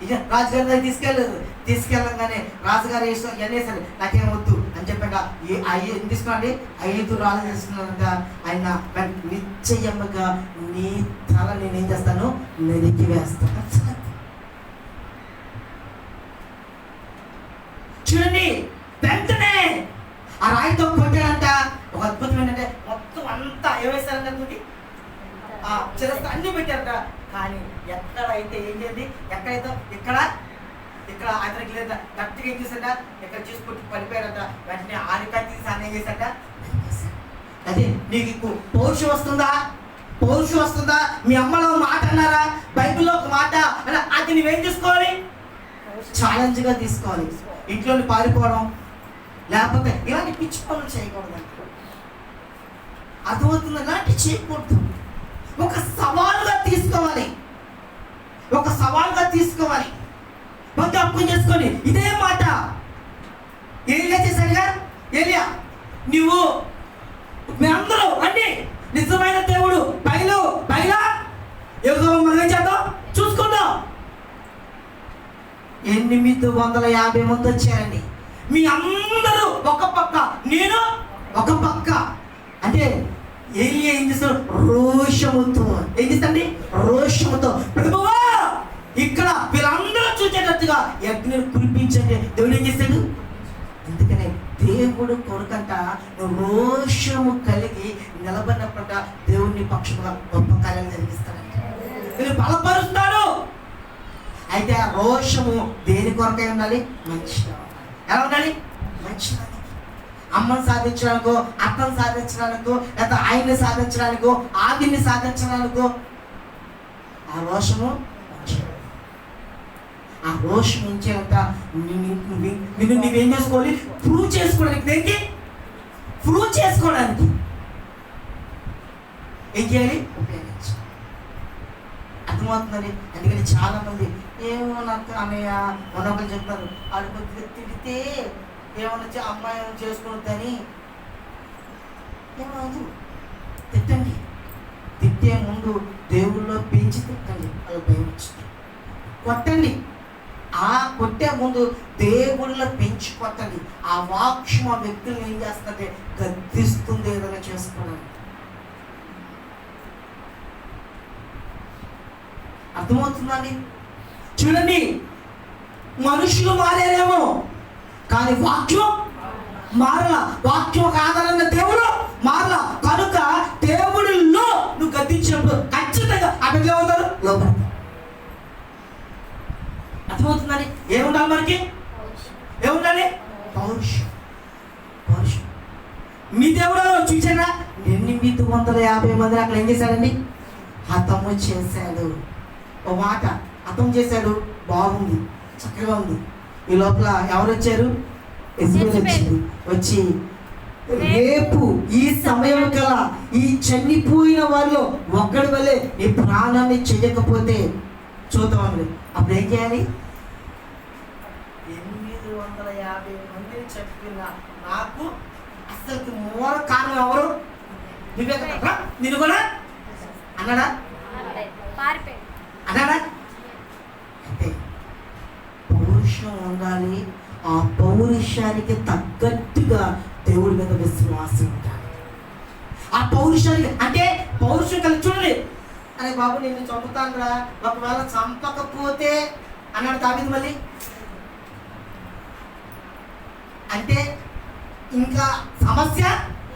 ఇక రాజుగారి దగ్గర తీసుకెళ్ళగానే రాజుగారు అనేసారు, నాకేం వద్దు అని చెప్పాక తీసుకోండి 5 రాళ్ళు తీసుకున్నాక ఆయన నిశ్చయముగా నీ తల నేనేం చేస్తాను? నరికి వేస్తాను. చూడండి, వెంటనే ఆ రాయితో కొట్టాడంట. ఒక అద్భుతం ఏంటంటే మొత్తం అంతా ఏమేశారంటే చిరస్తా అన్ని పెట్టారట. కానీ ఎక్కడైతే ఏం చేయండి, ఎక్కడైతే ఇక్కడ అతనికి లేదా గట్టిగా ఏం చేశాడ, ఇక్కడ చూసుకుంటూ పడిపోయారట. వెంటనే ఆడికా తీసి అన్న ఏం చేశాడ? అదే నీకు పౌరుషం వస్తుందా? మీ అమ్మలో మాట అన్నారా? బైబిల్లో ఒక మాట అది నువ్వేం తీసుకోవాలి? ఛాలెంజ్గా తీసుకోవాలి. ఇంట్లో పారిపోవడం, లేకపోతే ఇలాంటి పిచ్చి పనులు చేయకూడదు. అర్థమవుతుంది? ఇలాంటి చేయకూడదు. ఒక సవాలుగా తీసుకోవాలి. మొత్తం అప్పు చేసుకొని ఇదే మాట ఏలియా చేశాడుగా. ఏలియా, నువ్వు మేమందరూ రండి, నిజమైన దేవుడు పైలా యెహోవా మనం చేద్దాం, చూసుకుందాం. 850 మంది వచ్చారండి. మీ అందరూ ఒక పక్క, నేను ఒక పక్క. అంటే ఏలియా ఏం చేస్తాడు? రోషముతో ప్రభువా ఇక్కడ వీళ్ళందరూ చూసేటట్టుగా యజ్ఞం కురిపించండి. దేవుడు ఏం చేస్తాడు? అందుకనే దేవుడు కొడుకంట రోషము కలిగి నిలబడినప్పుడంట దేవుని పక్షముగా గొప్ప కార్యాలు జరిగిస్తాడంట, నేను బలపరుస్తాడు. అయితే ఆ రోషము దేని కొరకై ఉండాలి? మంచిగా ఎలా ఉండాలి? మంచిగా. అమ్మను సాధించడానికో, అత్తను సాధించడానికో, లేదా ఆయన్ని సాధించడానికో, ఆదిని సాధించడానికో ఆ రోషము నుంచేంత నిన్ను నువ్వేం చేసుకోవాలి? ప్రూవ్ చేసుకోవడానికి. దేనికి? ప్రూవ్ చేసుకోవడానికి ఏం చేయాలి? ఉపయోగించాలి. అర్థమవుతుందండి. అందుకని చాలా మంది ఏమో నాకు అన్నయ్య ఉన్నప్పుడు చెప్తారు, వాళ్ళు కొద్దిగా తిడితే ఏమన్నా అమ్మాయి ఏమైనా చేసుకున్నదని. ఏమవుదు, తిట్టండి. తిట్టే ముందు దేవుళ్ళో పెంచి తిట్టండి, వాళ్ళు భయం వచ్చింది. కొట్టండి, ఆ కొట్టే ముందు దేవుళ్ళో పెంచి కొట్టండి. ఆ వాక్యం ఆ వ్యక్తులను ఏం చేస్తుందంటే గద్దిస్తుంది, ఏదైనా చేసుకోవడానికి. అర్థమవుతుందండి? చూడండి, మనుషులు మారేరేమో కానీ వాక్యం మారలా. వాక్యం ఆధారంగా దేవుడు మారలా. కనుక దేవుడిలో నువ్వు గద్దించినప్పుడు ఖచ్చితంగా అక్కడికి ఏమవుతారు? లోపల. అర్థమవుతుందని? ఏముండాలి మనకి? ఏముండాలి? పౌరుషం. పౌరుషం. మీ దేవుడు చూసారా? 850 మంది అక్కడ ఏం చేశాడండి? హతము చేశాడు. ఓ మాట, హతం చేశాడు, బాగుంది, చక్కగా ఉంది. ఈ లోపల ఎవరు వచ్చారు? ఎజ్బేల్ వచ్చింది. వచ్చి రేపు ఈ సమయం కల ఈ చనిపోయిన వారిలో ఒక్కడి వల్లే నీ ప్రాణాన్ని చేయకపోతే చూద్దామని. అప్పుడు ఏం చేయాలి? 850 మందిని చెప్పిన నాకు అసలు మూల కారణం ఎవరు? నువ్వే కదా. నేను కూడా అన్నాడా? అన్నాడా? అంటే పౌరుషం ఉండాలి. ఆ పౌరుషానికి తగ్గట్టుగా దేవుడి మీద విశ్వాసం ఉండాలి. ఆ పౌరుషానికి అంటే పౌరుషం కలిగి చూడండి. అరే బాబు నేను చంపుతానురా, ఒకవేళ చంపకపోతే అన్నాడు దావీదు. మళ్ళీ అంటే ఇంకా సమస్య.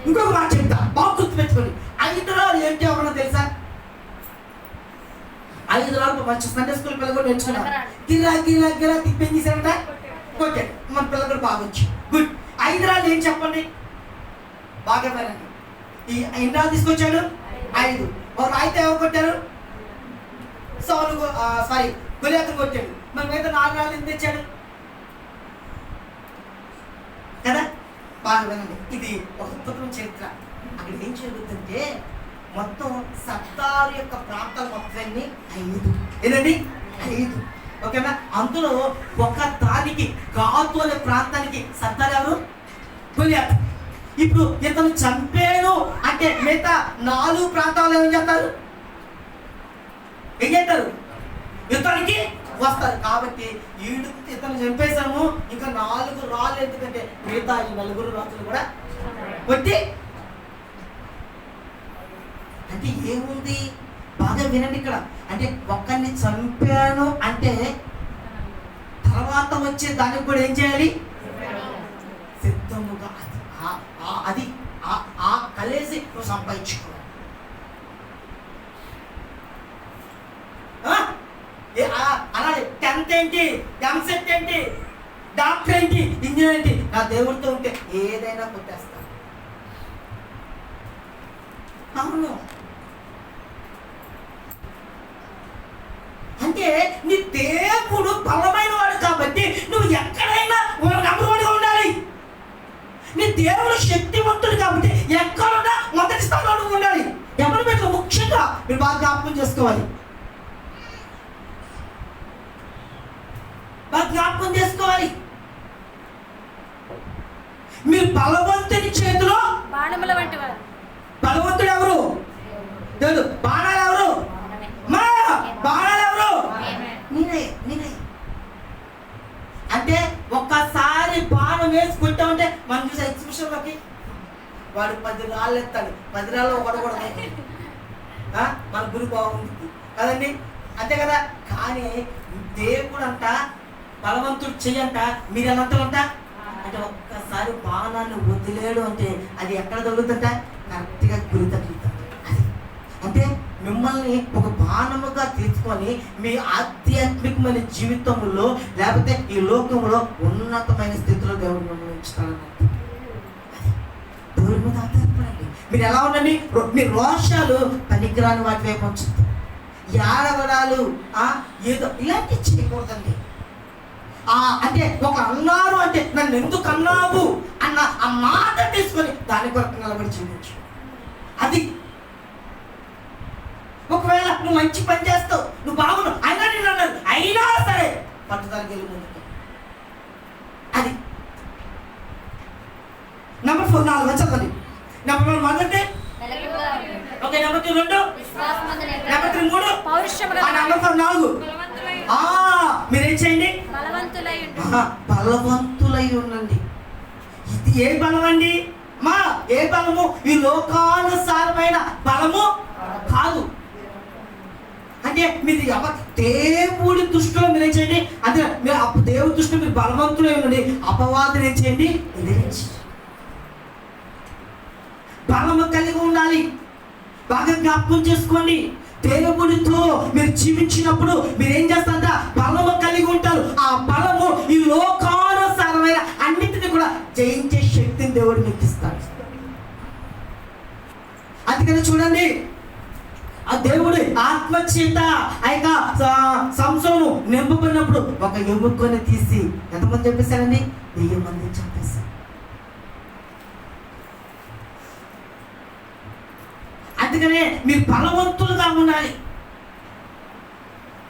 ఇంకొక మాట చెప్తా, బాగా గుర్తుపెట్టుకోండి. 5 రోజులు ఏంటి ఎవరన్నా తెలుసా? 5 రోజులు మంచి సండే స్కూల్ పిల్లలు కూడా నేర్చుకున్నారు. గిరా గిరా గిరా తిప్పేం చేశారంట, కొట్టాడు. మన పిల్లలు కూడా బాగా వచ్చు. గుడ్. 5 రోజులు ఏం చెప్పండి? బాగా వినండి. ఈ 5 రోజులు తీసుకొచ్చాడు 5. ఒక అయితే ఎవరు కొట్టారు? గొలియాతును కొట్టాడు. మరి మిగతా 4 రోజులు ఎందుకు తెచ్చాడు కదా? బాగా వినండి. ఇది ఒక అద్భుతమైన చరిత్ర. అక్కడ ఏం జరుగుతుందంటే మొత్తం సత్తారు యొక్క ప్రాంతాలు మొత్తాన్ని 5. ఏదండి? 5. ఓకేనా? అందులో ఒక దానికి గాతు అనే ప్రాంతానికి సత్తారు ఎవరు? గొలియాతు. ఇప్పుడు ఇతను చంపేను అంటే మిగతా 4 ప్రాంతాలు ఏం చేస్తారు? ఏం చేస్తారు? యుద్ధానికి వస్తారు. కాబట్టి ఇతను చంపేశాము, ఇంకా 4 రాళ్ళు. ఎందుకంటే మిగతా 4 రాజులు కూడా కొట్టి. అంటే ఏముంది? బాగా వినండి ఇక్కడ. అంటే ఒక్కరిని చంపాను అంటే తర్వాత వచ్చే దానికి కూడా ఏం చేయాలి? సిద్ధముగా అది కలిసి నువ్వు సంపాదించుకోవాలి. అలాగే 10th ఏంటి, ఎంసెట్ ఏంటి, డాక్టర్ ఏంటి, ఇంజనీర్ ఏంటి, నా దేవుడితో ఉంటే ఏదైనా కొట్టేస్తాను. అవును. అంటే నీ దేవుడు బలమైన వాడు కాబట్టి నువ్వు ఎక్కడైనా నంబర్ 1గా ఉండాలి. నీ దేవుడు శక్తివంతుడు కాబట్టి ఎక్కడున్నా మొదటి స్థానంలో ఉండాలి. ఎవరి మీద ముఖ్యంగా మీరు బాగా జ్ఞాపకం చేసుకోవాలి. బాగా జ్ఞాపకం చేసుకోవాలి. మీరు బలవంతుని చేతిలో బాణముల వంటి వారు. బలవంతుడు ఎవరు? దేవుడు. బాణాలు ఎవరు? బాణాలు ఎవరు? నేనే. అంటే ఒక్కసారి బాణం వేసుకుంటామంటే మనం చూసే ఎగ్జిబిషన్లోకి వాడు 10 రాళ్ళు ఎత్తాడు. 10 రాళ్ళు ఒకడకూడదు. మన గురి బాగుంది కదండి, అంతే కదా. కానీ దేవుడు అంట బలవంతుడు చెయ్యంట మీరు ఎలాంటంట అంటే ఒక్కసారి బాణాన్ని వదిలేడు అంటే అది ఎక్కడ తగులుతుంట? కరెక్ట్గా గురి తగ్గుతుంది. అది అంటే మిమ్మల్ని ఒక బాణముగా తీసుకొని మీ ఆధ్యాత్మికమైన జీవితంలో లేకపోతే ఈ లోకంలో ఉన్నతమైన స్థితిలో దేవుడు మిమ్మల్ని ఉంచుతారన్నట్టు. దేవుడి మీద ఆధారపడండి. మీరు ఎలా ఉండండి? మీ రోషాలు పనికిరాని వాటి వైపు ఉంచుతుంది. ఏడవడాలు ఏదో ఇలాంటివి చేయకూడదండి. అంటే ఒక అన్నారు అంటే నన్ను ఎందుకు అన్నావు అన్న ఆ మాట తీసుకొని దాని కొరకు నిలబడి జీవించు. అది ఒకవేళ నువ్వు మంచి పని చేస్తావు, నువ్వు బాగున్నావు, అయినా నేను అన్నాను, అయినా సరే పట్టుదలకి వెళ్ళి ముందుకు. అది నెంబర్ 4 4 చదవండి. నెంబర్ 1 మొదటి, ఓకే, నెంబర్ 2 2, నెంబర్ 3 3, పౌరుషము నెంబర్ 4 4. మీరేం చేయండి? బలవంతులై ఉండండి. ఇది ఏ బలం అండి? ఏ బలము? ఈ లోకానుసారమైన బలము కాదు. అంటే మీరు దేవుడి దృష్టిలో మీరు ఏం చేయండి? అంటే మీరు దేవుడి దృష్టిలో మీరు బలవంతులై ఉండండి. అపవాదులు ఏం చేయండి? ఎదిరించి బలము కలిగి ఉండాలి. బాగా జ్ఞాపకం చేసుకోండి. దేవుడితో మీరు జీవించినప్పుడు మీరు ఏం చేస్తారంట? బలము కలిగి ఉంటారు. ఆ బలము ఈ లోకానుసారమైన అన్నిటిని కూడా జయించే శక్తిని దేవుడు మీకు ఇస్తాడు. అందుకని చూడండి, ఆ దేవుడు ఆత్మచేత ఆ యొక్క సంసోను నింపబడినప్పుడు ఒక ఎముకని తీసి ఎంతమంది చెప్పేశారండి? 1000 మంది చంపేశారు. అందుకనే మీరు బలవంతులుగా ఉండాలి.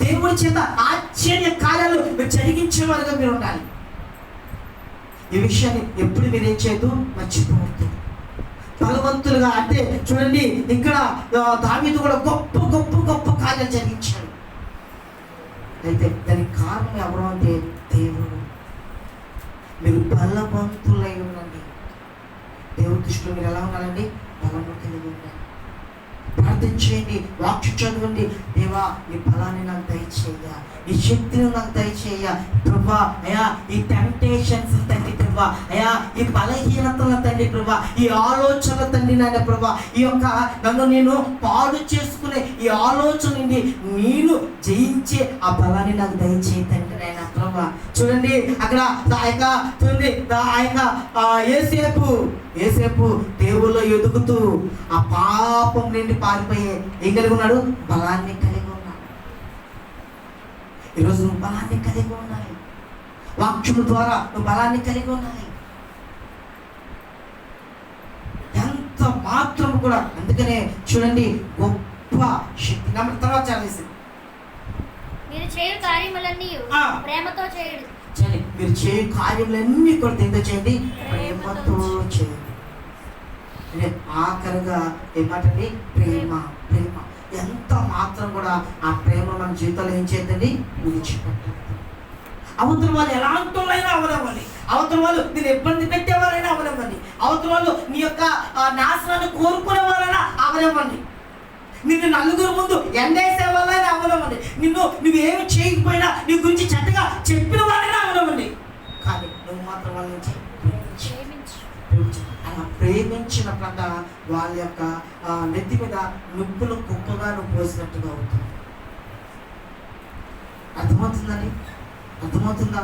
దేవుడి చేత ఆశ్చర్య కార్యాలు మీరు జరిగించే వారుగా మీరు ఉండాలి. ఈ విషయాన్ని ఎప్పుడు మీరు ఏం చేయదు, మర్చిపోవద్దు. బలవంతులుగా అంటే చూడండి, ఇక్కడ దావీదు కూడా గొప్ప గొప్ప గొప్ప కార్యాలు జరిగించాడు. అయితే దానికి కారణం ఎవరు అంటే దేవుడు. మీరు బలవంతులై ఉండండి. దేవుడి దృష్టిలో మీరు ఎలా ఉండాలండి? బలము కలిగి ఉండాలి. ప్రార్థన చేయండి, వాక్యం చదవండి. దేవా, ఈ బలాన్ని నాకు దయచేయ, ఈ శక్తిని నాకు దయచేయ ప్రభా. అయ్యా, ఈ టెంప్టేషన్స్ తండ్రి ప్రభా, అయ్యా ఈ బలహీనతల తండ్రి ప్రభా, ఈ ఆలోచనల తండ్రి నాయన ప్రభా, ఈ యొక్క నన్ను నేను పాడు చేసుకునే ఈ ఆలోచన నుండి నేను జయించే ఆ బలాన్ని నాకు దయచేయ తండ్రి నాయన ప్రభా. చూడండి, అక్కడ చూడండి, ఏసేపు దేవుల్లో ఎదుగుతూ ఆ పాపం నుండి పారిపోయే ఏం కలిగి ఉన్నాడు? బలాన్ని కలిగి ఉన్నాడు. ఈరోజు నువ్వు బలాన్ని కలిగి ఉండాలి. వాక్యము ద్వారా నువ్వు బలాన్ని కలిగి ఉండాలి. ఎంత మాత్రం కూడా. అందుకనే చూడండి, గొప్ప శక్తి నమ్మ తర్వాత చదివేసి మీరు చేయు కార్యములన్నీ ప్రేమతో చేయండి. మీరు చేయు కార్యములన్నీ కూడా దేంతో చేయండి? ప్రేమతో చేయండి. ఆఖరిగా ఏమంటండి? ప్రేమ. ప్రేమ ఎంత మాత్రం కూడా ఆ ప్రేమ మన జీవితంలో ఏం చేద్దండి? విడిచిపెట్టండి. అవతల వాళ్ళు ఎలాంటి వాళ్ళైనా అవనివ్వండి, అవతల వాళ్ళు నేను ఇబ్బంది పెట్టేవారైనా అవనివ్వండి, అవతల వాళ్ళు నీ యొక్క నాశనాన్ని కోరుకునే వాళ్ళైనా అవనివ్వండి, నిన్ను నలుగురు ముందు ఎండేసే వాళ్ళైనా అవనివ్వండి, నువ్వేమి చేయకపోయినా నీ గురించి చెడ్డగా చెప్పిన వాళ్ళైనా అవనివ్వండి, కానీ నువ్వు మాత్రం వాళ్ళ నుంచి అలా ప్రేమించినట్ల వాళ్ళ యొక్క నెత్తి మీద నిప్పులు కుప్పగా నువ్వు పోసినట్టుగా అవుతుంది. అర్థమవుతుందని? అర్థమవుతుందా?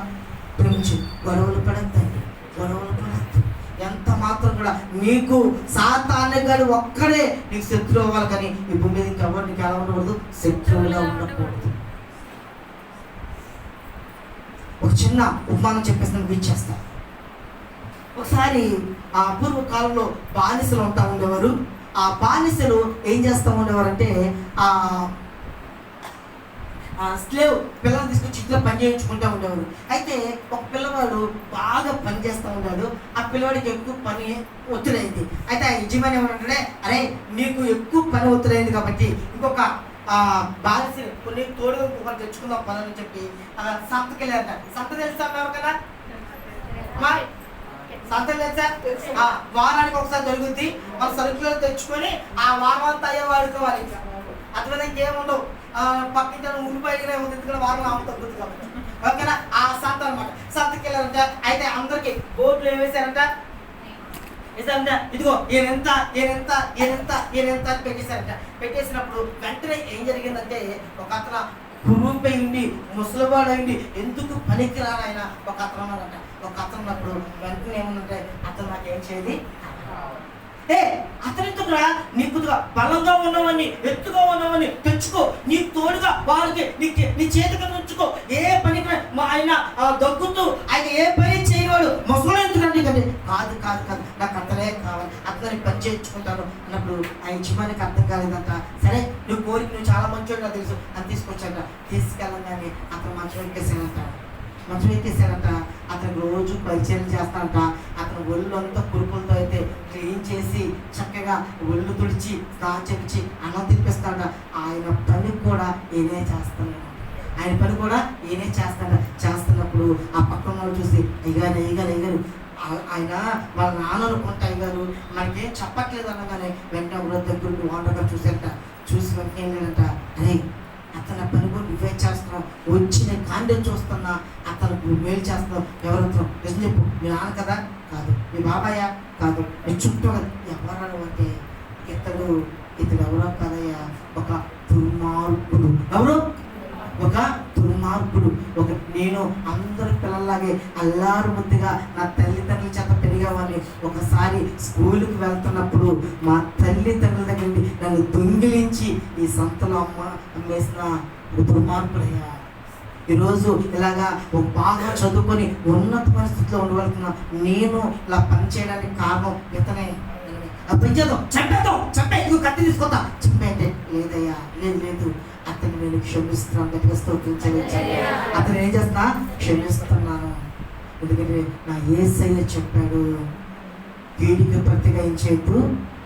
ప్రేమించు. గొడవలు పడద్దండి, గొడవలు పడద్దు. ఎంత మాత్రం కూడా నీకు సాతాను గారు ఒక్కడే నీకు శత్రువు అవ్వాలి, కానీ ఈ భూమి మీద ఇంకెవరు నీకు ఎలా ఉండకూడదు? శత్రువుగా ఉండకూడదు. ఒక చిన్న ఉపమానం చెప్పేసి నేను ఇచ్చేస్తాను. ఒకసారి ఆ పూర్వ కాలంలో బానిసలు ఉంటా ఉండేవారు. ఆ బానిసలు ఏం చేస్తూ ఉండేవారు అంటే స్లేవ్ పిల్లలు తీసుకొచ్చి ఇంట్లో పని చేయించుకుంటూ ఉండేవారు. అయితే ఒక పిల్లవాడు బాగా పని చేస్తూ ఉన్నాడు. ఆ పిల్లవాడికి ఎక్కువ పని ఒత్తిడైంది. అయితే ఆ యజమాని ఏమంటే, అరే నీకు ఎక్కువ పని ఒత్తిడైంది కాబట్టి ఇంకొక బానిస కొన్ని తోడుగా ఇంకొకరు తెచ్చుకుందాం పని చెప్పి సంతకి వెళ్ళారట. సంత తెలుసా ఎవరికైనా? సంత తెలుసా? వారానికి ఒకసారి జరుగుద్ది. మన సరుకులు తెచ్చుకొని ఆ వారం అంతా అయ్యే వాడుకోవాలి. అట్లా ఇంకేముండవు. పక్కింటి ఉల్లిపాయలు ఎందుకంటే వారం ఆమె తగ్గుతుంది కాబట్టి ఓకేనా. ఆ సంత అనమాట. సంతకి వెళ్ళారంట. అయితే అందరికి బోర్డులు ఏం వేసారంట? వేసారంట. ఇదిగో ఈయనెంత ఈయనెంత ఈయనెంత ఈయనెంత అని పెట్టేశారంట. పెట్టేసినప్పుడు వెంటనే ఏం జరిగిందంటే, ఒక అతను కురూపై ఉండి ముసలివాడు అయింది, ఎందుకు పనికి రానాయన ఒక అతను ఉన్నాడంట. ఒక అతను ఉన్నప్పుడు వెంటనే ఏమన్నంటే, అతను నాకేం చేయదు. అతనితో నీకు బలంగా ఉన్నవని, ఎత్తుగా ఉన్నవని తెచ్చుకో, నీకు తోడుగా వారికి నీ చేతికి ఉంచుకో. ఏ పని ఆయన దగ్గుతూ ఆయన ఏ పని చేయవాడు ముసలు ఎందుకంటే కాదు కాదు కాదు నాకు అతనే కావాలి, అతని పని చేయించుకుంటాను అన్నప్పుడు ఆ యజమానికి అర్థం కాలేదంట. సరే నువ్వు కోరిక, నువ్వు చాలా మంచిగా నాకు తెలుసు అని తీసుకొచ్చాట. తీసుకెళ్ళగానే అతను మంచం ఎక్కేసాడంట. అతను రోజు పరిచయం చేస్తాడంట. అతను ఒళ్ళు అంతా కురుపులతో అయితే క్లీన్ చేసి చక్కగా ఒళ్ళు తుడిచి కాచెచ్చి అన్నం తినిపిస్తాడ. ఆయన పని కూడా ఈయనే చేస్తున్నాడు. చేస్తున్నప్పుడు ఆ పక్కన వాళ్ళు చూసి అయ్యారు ఆయన వాళ్ళ నాన్న అనుకుంటా అయ్యారు మనకేం చెప్పట్లేదు అనగానే వెంటనే ఎవరో దగ్గర ఓనర్గా చూసి వెంటనే ఏంటంట, అరే అతని పని కూడా నువ్వే చేస్తున్నావు, వచ్చిన కాండం చూస్తున్నా, అతను మేలు చేస్తున్నావు. ఎవరితో నిజం చెప్పు, మీ నాన్న కదా? కాదు. మీ బాబాయ్య? కాదు. మీ చుట్టూ ఎవరు అంటే ఇతడు ఎవరో కదయ్యా, ఒక దుర్మార్గుడు. నేను అందరి పిల్లల్లాగే అల్లారు ముద్దుగా నా తల్లిదండ్రుల చేత పెరిగామని ఒకసారి స్కూల్కి వెళ్తున్నప్పుడు మా తల్లిదండ్రుల దగ్గర నుండి నన్ను దొంగిలించి ఈ సంతలో అమ్మేసిన దుర్మార్గుడయ్యా. ఈరోజు ఇలాగా ఒక బాగా చదువుకొని ఉన్నత పరిస్థితిలో ఉండవలసిన నేను ఇలా పనిచేయడానికి కారణం ఇతనే. చంపే నువ్వు కత్తి తీసుకొస్తా చెప్పంటే లేదయ్యా, లేదు అతను నేను క్షమిస్తున్నాను, గట్టిగా స్తోత్రించాను. అతను ఏం చేస్తున్నా? క్షమిస్తున్నాను. ఎందుకంటే నా యేసయ్య చెప్పాడు, కీడుకి ప్రతిగా ఏం చేయొద్దు,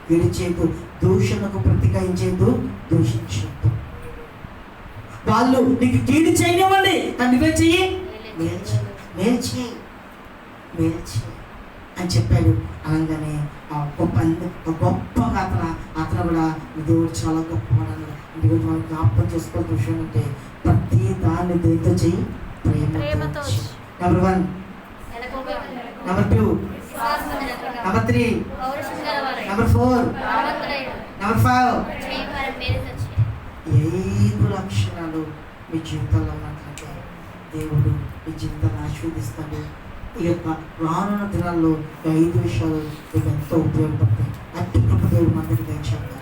కీడు చేయొద్దు, దూషణకు ప్రతిగా ఏం చేయొద్దు, దూషించొద్దు. వాళ్ళు నీకు కీడు చేయనివ్వండి, కానీ నువ్వే చెయ్యి, మేలు చేయి అని చెప్పాడు. అనగానే గొప్పగా అతను కూడా దేవుడు చాలా గొప్పవాడు. ఈరోజు మనం జ్ఞాపకం చేసుకోవాల్సిన విషయం అంటే ప్రతి దాన్ని దేంతో చెయ్యి, ప్రేమతో. Number 1, number 2, number 3, number 4, number 5. 5 లక్షణాలు మీ జీవితంలో ఉన్నట్లయితే దేవుడు మీ జీవితాన్ని ఆశీర్వదిస్తాడు. ఈ యొక్క రానున్న దినాల్లో 5 విషయాలు మీకు ఎంతో ఉపయోగపడతాయి. అట్టి కృప దేవుడు మనకి దయచేస్తాడు.